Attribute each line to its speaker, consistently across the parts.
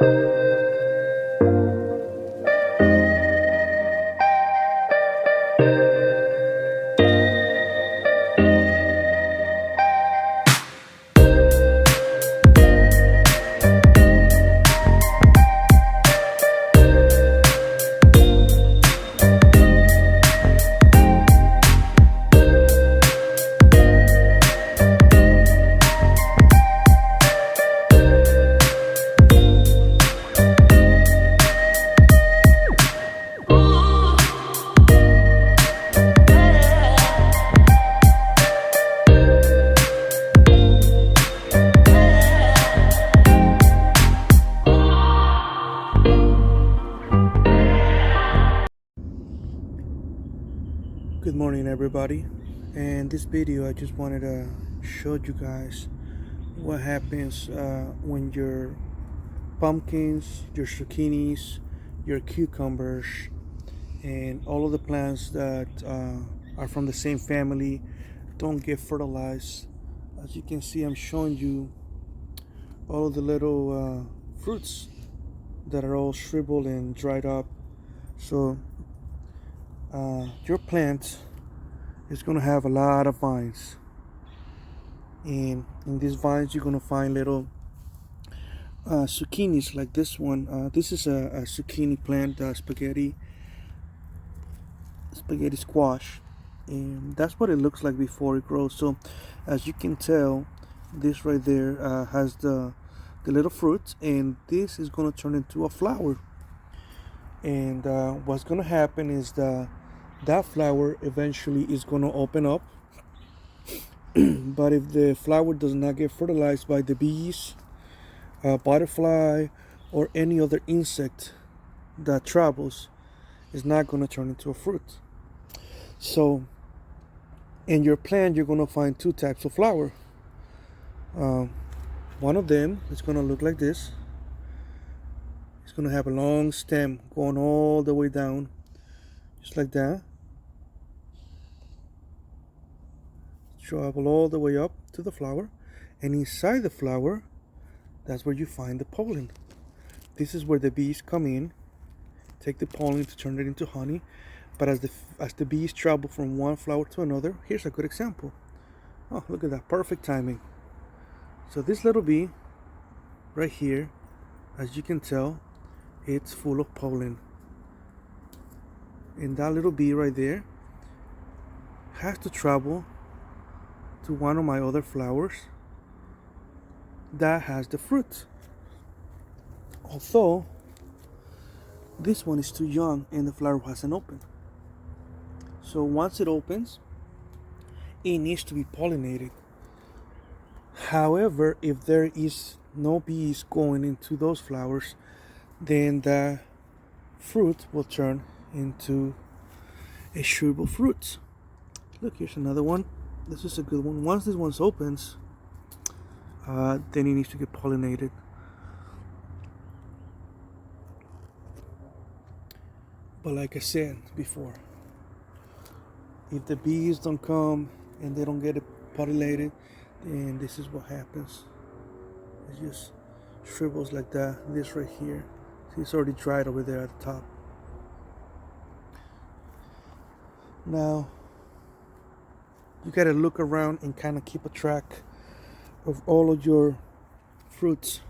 Speaker 1: Good morning, everybody. And this video I just wanted to show you guys what happens when your pumpkins, your zucchinis, your cucumbers, and all of the plants that are from the same family don't get fertilized. As you can see, I'm showing you all of the little fruits that are all shriveled and dried up. So your plant is going to have a lot of vines, and in these vines you're going to find little zucchinis like this one. This is a zucchini plant, spaghetti squash, and that's what it looks like before it grows. So as you can tell, this right there has the little fruit, and this is going to turn into a flower. And what's going to happen is that flower eventually is going to open up. But if the flower does not get fertilized by the bees, butterfly, or any other insect that travels, it's not going to turn into a fruit. So in your plant you're going to find two types of flower. One of them is going to look like this. It's going to have a long stem going all the way down, just like that. Travel all the way up to the flower, and inside the flower, that's where you find the pollen. This is where the bees come in, take the pollen to turn it into honey. But as the bees travel from one flower to another, here's a good example. Oh, look at that, perfect timing. So this little bee right here, as you can tell, it's full of pollen. And that little bee right there has to travel to one of my other flowers that has the fruit. Although this one is too young and the flower hasn't opened. So once it opens, it needs to be pollinated. However, if there is no bees going into those flowers, then the fruit will turn into a shrivelled fruit. Look, here's another one. This is a good one. Once this one opens, then it needs to get pollinated. But like I said before, if the bees don't come and they don't get it pollinated, then this is what happens. It just shrivels like that. This right here. See, it's already dried over there at the top. Now you gotta look around and kind of keep a track of all of your fruits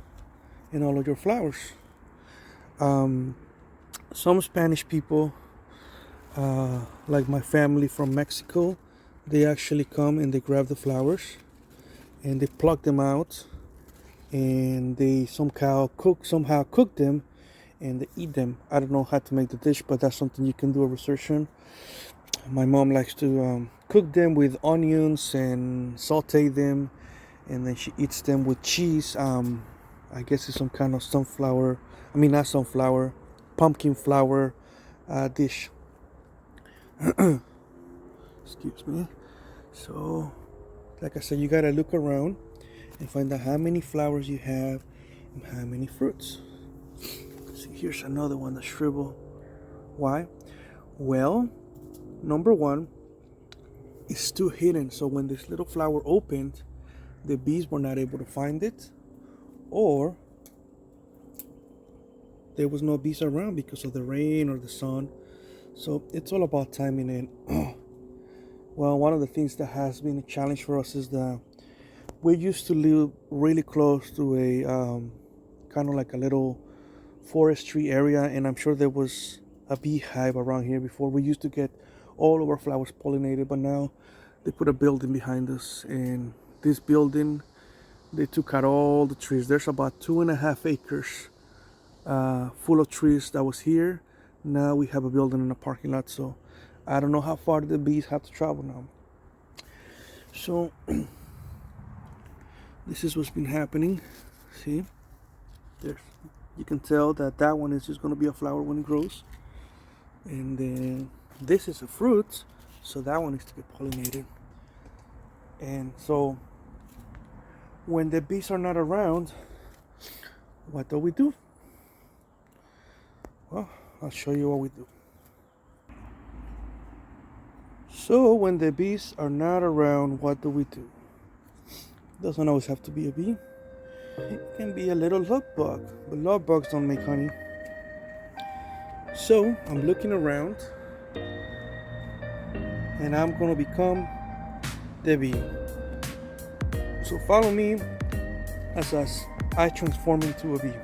Speaker 1: and all of your flowers. Some Spanish people, like my family from Mexico, they actually come and they grab the flowers and they pluck them out, and they somehow cook them and they eat them. I don't know how to make the dish, but that's something you can do a research on. My mom likes to cook them with onions and saute them, and then she eats them with cheese. I guess it's some kind of pumpkin flour dish. Excuse me. So, like I said, you gotta look around and find out how many flowers you have and how many fruits. See, here's another one that's shriveled. Why? Well, number one, it's too hidden. So when this little flower opened, the bees were not able to find it, or there was no bees around because of the rain or the sun. So it's all about timing. And well, one of the things that has been a challenge for us is that we used to live really close to a kind of like a little forestry area, and I'm sure there was a beehive around here before. We used to get all of our flowers pollinated, but now they put a building behind us, and this building, they took out all the trees. There's about 2.5 acres full of trees that was here. Now we have a building in a parking lot, so I don't know how far the bees have to travel now. So this is what's been happening. See, there's, you can tell that that one is just going to be a flower when it grows, and then this is a fruit, so that one needs to get pollinated. And so when the bees are not around, what do we do? Well, I'll show you what we do. So when the bees are not around, what do we do? Doesn't always have to be a bee. It can be a little love bug, but love bugs don't make honey. So I'm looking around, and I'm gonna become the bee. So follow me as I transform into a bee.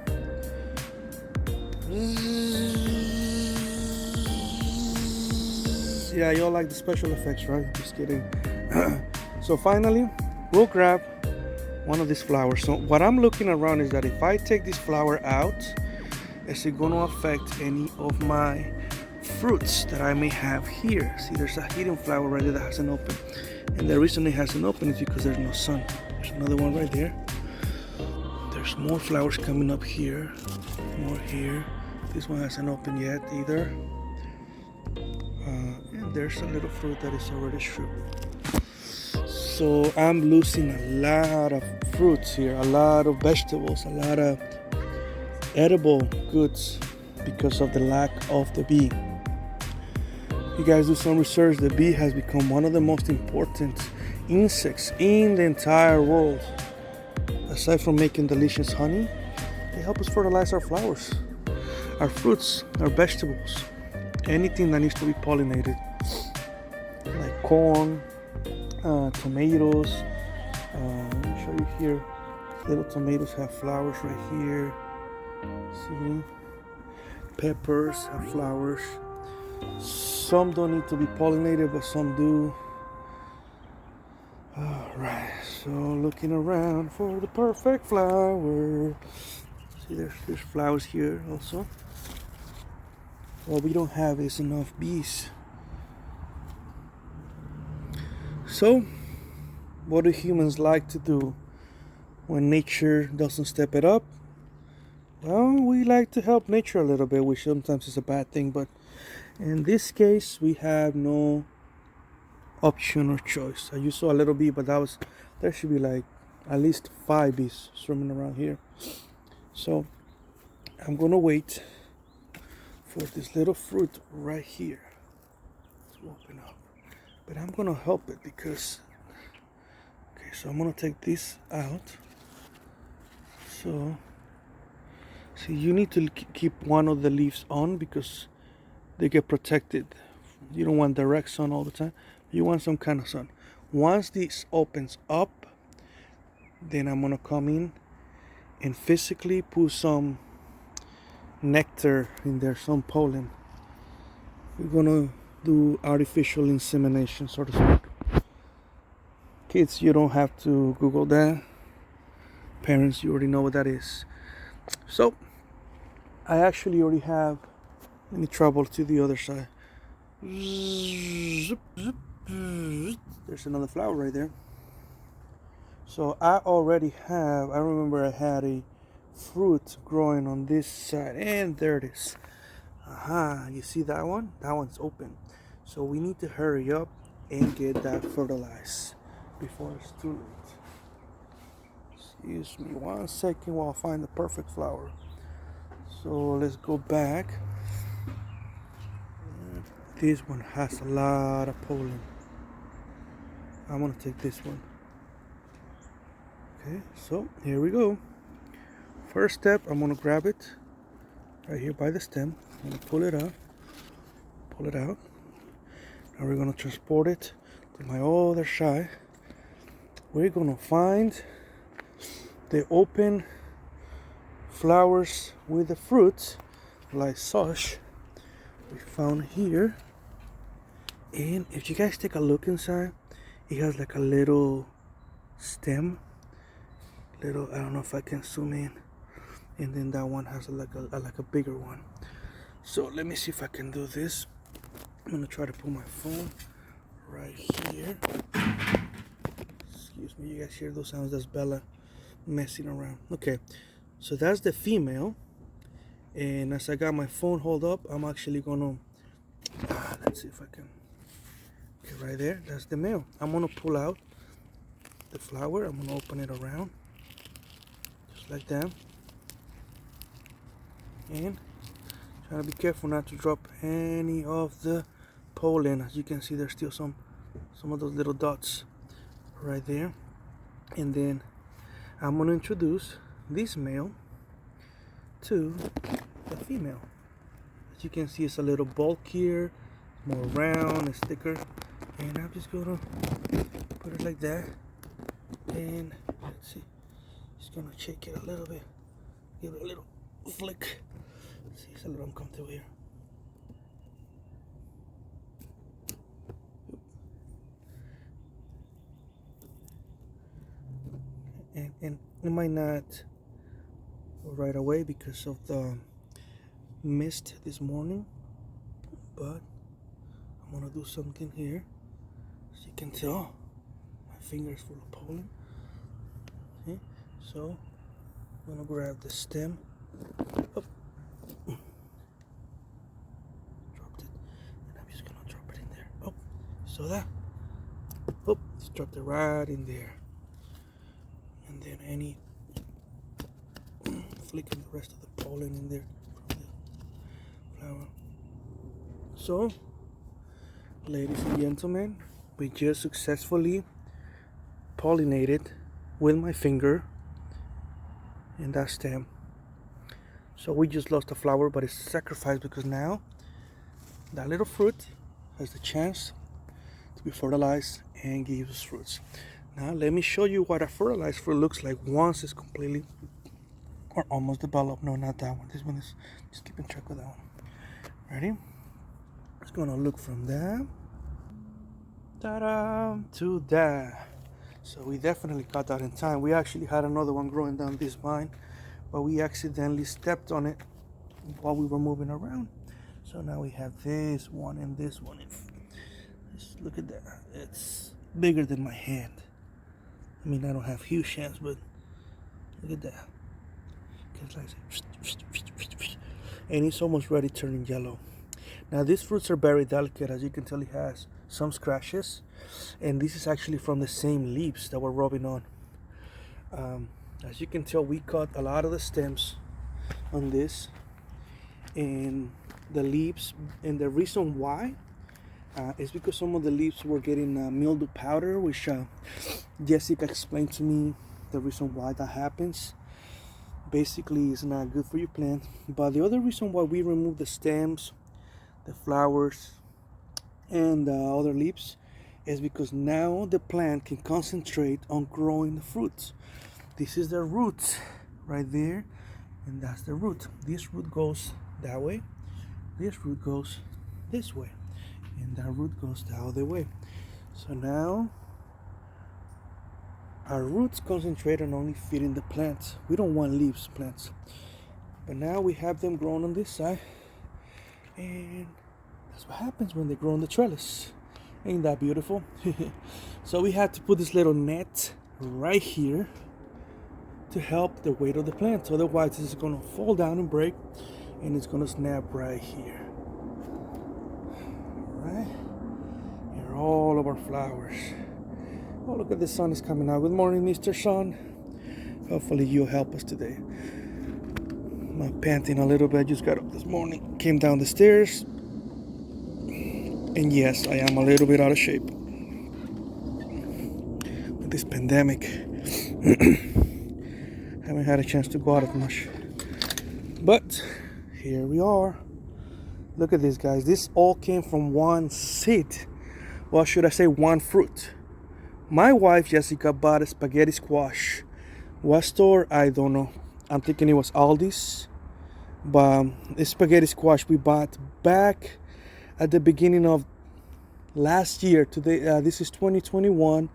Speaker 1: Yeah, y'all like the special effects, right? Just kidding. So finally, we'll grab one of these flowers. So what I'm looking around is that if I take this flower out, is it going to affect any of my fruits that I may have here? See, there's a hidden flower right there that hasn't opened, and the reason it hasn't opened is because there's no sun. There's another one right there. There's more flowers coming up here, more here. This one hasn't opened yet either. And there's a little fruit that is already stripped. So I'm losing a lot of fruits here, a lot of vegetables, a lot of edible goods because of the lack of the bee. You guys do some research, the bee has become one of the most important insects in the entire world. Aside from making delicious honey, they help us fertilize our flowers, our fruits, our vegetables, anything that needs to be pollinated, like corn, tomatoes. Let me show you here. Little tomatoes have flowers right here. See, peppers have flowers. Some don't need to be pollinated, but some do. Alright, so looking around for the perfect flower. See, there's flowers here also. What we don't have is enough bees. So, what do humans like to do when nature doesn't step it up? Well, we like to help nature a little bit, which sometimes is a bad thing, but in this case, we have no option or choice. I used saw a little bee, but there should be like at least 5 bees swimming around here. So I'm gonna wait for this little fruit right here to open up, but I'm gonna help it because okay, so I'm gonna take this out. So see, you need to keep one of the leaves on because they get protected. You don't want direct sun all the time. You want some kind of sun. Once this opens up, then I'm gonna come in and physically put some nectar in there, some pollen. We're gonna do artificial insemination, so to speak. Kids, you don't have to Google that. Parents, you already know what that is. So I actually already have. Let me travel to the other side. There's another flower right there. So I remember I had a fruit growing on this side, and there it is. You see that one? That one's open. So we need to hurry up and get that fertilized before it's too late. Excuse me 1 second while I find the perfect flower. So let's go back. This one has a lot of pollen. I'm gonna take this one. Okay, so here we go. First step, I'm gonna grab it, right here by the stem. I'm gonna pull it out. Pull it out. Now we're gonna transport it to my other side. We're gonna find the open flowers with the fruits like such we found here. And if you guys take a look inside, it has like a little stem, I don't know if I can zoom in, and then that one has like a bigger one. So let me see if I can do this. I'm gonna try to put my phone right here. Excuse me, you guys hear those sounds? That's Bella messing around. Okay, so that's the female, and as I got my phone hold up, I'm actually gonna let's see if I can. Okay, right there, that's the male. I'm gonna pull out the flower. I'm gonna open it around just like that, and try to be careful not to drop any of the pollen. As you can see, there's still some of those little dots right there. And then I'm gonna introduce this male to the female. As you can see, it's a little bulkier, more round, it's thicker, and I'm just gonna put it like that. And let's see, just gonna shake it a little bit, give it a little flick. See, it's a little uncomfortable here. And it might not right away because of the mist this morning, but I'm gonna do something here. As you can tell, my finger is full of pollen. Okay, so I'm gonna grab the stem. Oh. Dropped it, and I'm just gonna drop it in there. Oh, so that. Oh, just dropped it right in there. And then any flicking the rest of the pollen in there from the flower. So, ladies and gentlemen, we just successfully pollinated with my finger in that stem. So we just lost a flower, but it's sacrificed because now that little fruit has the chance to be fertilized and give us fruits. Now let me show you what a fertilized fruit looks like once it's completely or almost developed. No, not that one. This one is just keeping track of that one. Ready? It's gonna look from that ta-da to that. So we definitely got that in time. We actually had another one growing down this vine, but we accidentally stepped on it while we were moving around. So now we have this one and this one. Just look at that. It's bigger than my hand. I mean, I don't have huge hands, but look at that. And it's almost ready turning yellow. Now these fruits are very delicate. As you can tell, it has some scratches, and this is actually from the same leaves that we're rubbing on. As you can tell, we cut a lot of the stems on this and the leaves, and the reason why is because some of the leaves were getting mildew powder, which Jessica explained to me the reason why that happens. Basically, it's not good for your plant. But the other reason why we remove the stems, the flowers, and the other leaves is because now the plant can concentrate on growing the fruits. This is the root right there, and that's the root. This root goes that way, this root goes this way, and that root goes the other way. So now our roots concentrate on only feeding the plants. We don't want leaves plants, but now we have them growing on this side, and that's what happens when they grow on the trellis. Ain't that beautiful? So we had to put this little net right here to help the weight of the plant. Otherwise, it's going to fall down and break, and it's going to snap right here. Right? Here are all of our flowers. Oh, look at the sun is coming out. Good morning, Mr. Sun. Hopefully you'll help us today. I'm panting a little bit. I just got up this morning, came down the stairs, and yes, I am a little bit out of shape with this pandemic. Haven't had a chance to go out as much, but Here we are. Look at this, guys. This all came from one seed. Well, should I say one fruit? My wife Jessica bought a spaghetti squash. What store? I don't know. I'm thinking it was Aldi's. But the spaghetti squash we bought back at the beginning of last year. Today, this is 2021.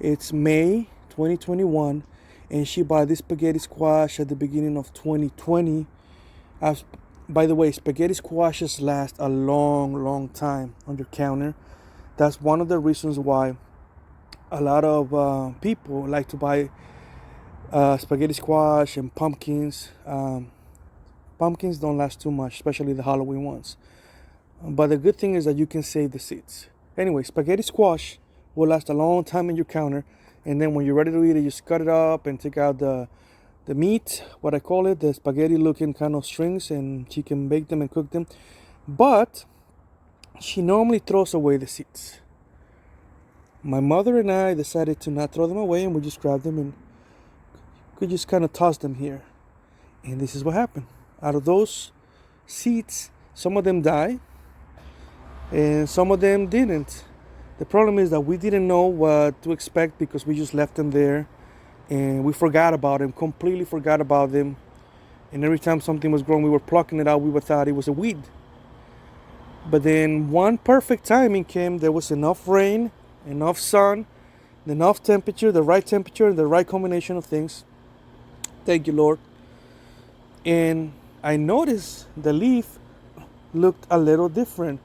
Speaker 1: It's May 2021, and she bought this spaghetti squash at the beginning of 2020. By the way, spaghetti squashes last a long time on your counter. That's one of the reasons why a lot of people like to buy spaghetti squash and pumpkins. Pumpkins don't last too much, especially the Halloween ones. But the good thing is that you can save the seeds. Anyway, spaghetti squash will last a long time on your counter. And then when you're ready to eat it, you just cut it up and take out the meat, what I call it, the spaghetti looking kind of strings, and she can bake them and cook them. But she normally throws away the seeds. My mother and I decided to not throw them away, and we just grab them and could just kind of toss them here. And this is what happened. Out of those seeds, some of them die and some of them didn't. The problem is that we didn't know what to expect because we just left them there and we forgot about them, completely forgot about them. And every time something was growing, we were plucking it out, we thought it was a weed. But then one perfect timing came. There was enough rain, enough sun, enough temperature, the right combination of things. Thank you, Lord. And I noticed the leaf looked a little different.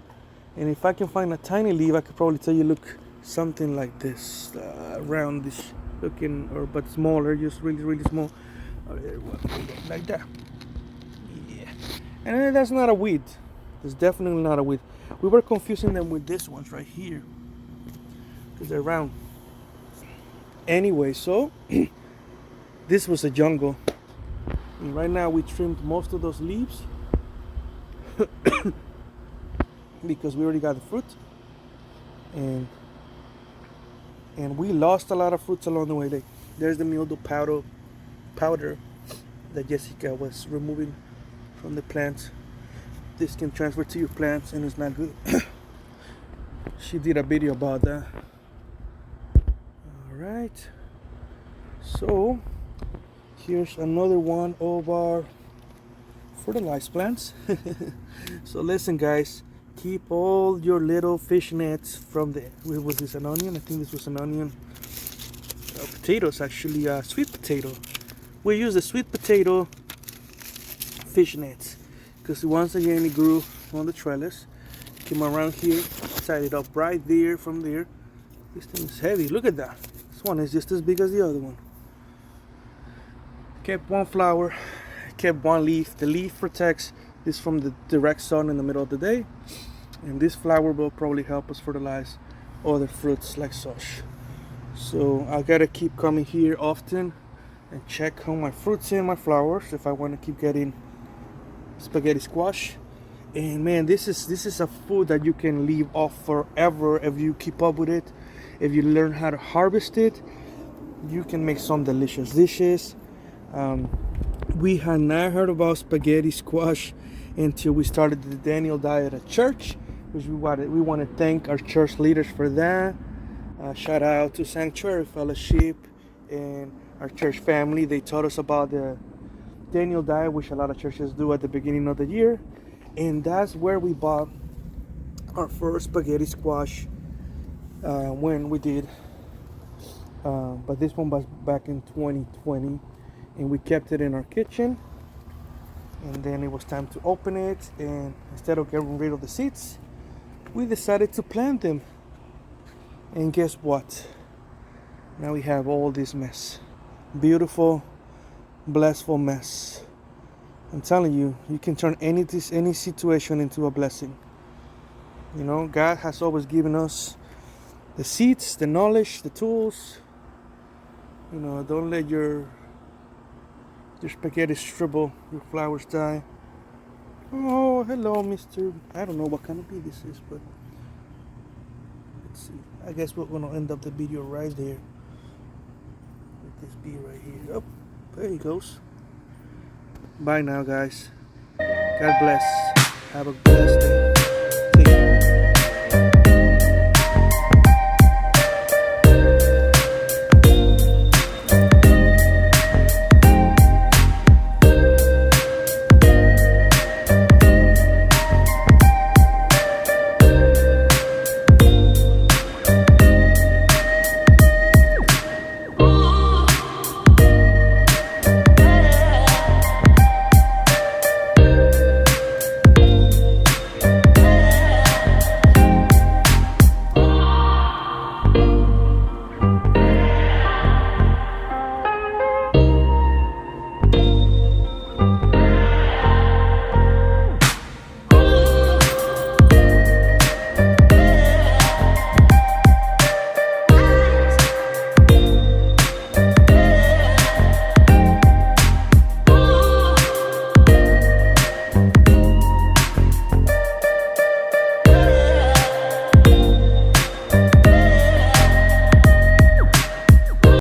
Speaker 1: And if I can find a tiny leaf, I could probably tell you look something like this, roundish looking, but smaller, just really small. Like that. Yeah. And that's not a weed. It's definitely not a weed. We were confusing them with these ones right here because they're round. Anyway, so this was a jungle. And right now we trimmed most of those leaves because we already got the fruit, and we lost a lot of fruits along the way. There's the mildew powder that Jessica was removing from the plants. This can transfer to your plants and it's not good. She did a video about that. All right, so here's another one of our fertilized plants. So listen, guys, keep all your little fish nets from the, was this an onion? I think this was an onion. Potatoes, actually, sweet potato. We use the sweet potato fish nets because once again it grew on the trellis. Came around here, tied it up right there from there. This thing is heavy. Look at that. This one is just as big as the other one. Kept one flower, kept one leaf. The leaf protects this from the direct sun in the middle of the day, and this flower will probably help us fertilize other fruits like such. So I gotta keep coming here often and check on my fruits and my flowers if I want to keep getting spaghetti squash. And man, this is a food that you can leave off forever if you keep up with it. If you learn how to harvest it, you can make some delicious dishes. We had not heard about spaghetti squash until we started the Daniel diet at church, which we want to thank our church leaders for that. Shout out to Sanctuary Fellowship and our church family. They taught us about the Daniel diet, which a lot of churches do at the beginning of the year, and that's where we bought our first spaghetti squash when we did. But this one was back in 2020. And we kept it in our kitchen, and then it was time to open it, and instead of getting rid of the seeds, we decided to plant them. And guess what? Now we have all this mess. Beautiful, blissful mess. I'm telling you, you can turn any situation into a blessing. You know, God has always given us the seeds, the knowledge, the tools. You know, don't let your spaghetti shrivel, your flowers die. Oh, hello, Mr. I don't know what kind of bee this is, but let's see. I guess we're gonna end up the video right there with this bee right here. Oh, there he goes. Bye now, guys. God bless. Have a blessed day. Take care.